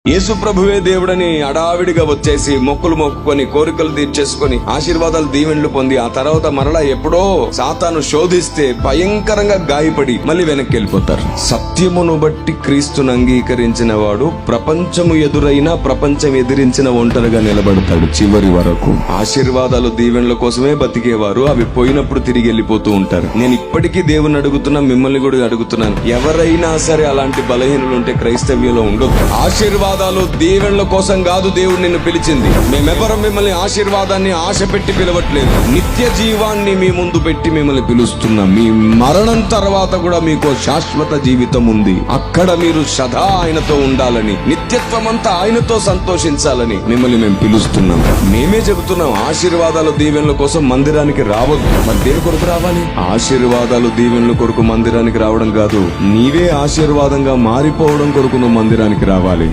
యేసు ప్రభువే దేవుడని అడావిడిగా వచ్చేసి మొక్కులు మొక్కుకొని కోరికలు తీర్చేసుకొని ఆశీర్వాదాలు దీవెనలు పొంది ఆ తర్వాత మరలా ఎప్పుడో సాతాను శోధిస్తే భయంకరంగా గాయపడి మళ్ళీ వెనక్కి వెళ్ళిపోతారు. సత్యమును బట్టి క్రీస్తును అంగీకరించిన వాడు ప్రపంచము ఎదురైనా ప్రపంచం ఎదిరించిన ఒంటరిగా నిలబడతాడు. చివరి వరకు ఆశీర్వాదాలు దీవెనల కోసమే బతికేవారు అవి పోయినప్పుడు తిరిగి వెళ్ళిపోతూ ఉంటారు. నేను ఇప్పటికీ దేవుని అడుగుతున్నా, మిమ్మల్ని కూడా అడుగుతున్నాను, ఎవరైనా సరే అలాంటి బలహీనలు ఉంటే క్రైస్తవ్యంలో ఉండొద్దు. ఆశీర్వాదాలు దీవెనల కోసం కాదు దేవుడు నిన్ను పిలిచింది. మేమెవరం మిమ్మల్ని ఆశీర్వాదాన్ని ఆశ పెట్టి పిలవట్లేదు, నిత్య జీవాన్ని మీ ముందు పెట్టి మిమ్మల్ని పిలుస్తున్నాం. మీ మరణం తర్వాత కూడా మీకు శాశ్వత జీవితం ఉంది. అక్కడ మీరు సదా ఆయనతో ఉండాలని, నిత్యత్వం అంతా ఆయనతో సంతోషించాలని మిమ్మల్ని మేము పిలుస్తున్నాం. మేమే చెబుతున్నాం, ఆశీర్వాదాలు దీవెనల కోసం మందిరానికి రావద్దు. మరి దేని కొరకు రావాలి? ఆశీర్వాదాలు దీవెనల కొరకు మందిరానికి రావడం కాదు, నీవే ఆశీర్వాదంగా మారిపోవడం కొరకు నువ్వు మందిరానికి రావాలి.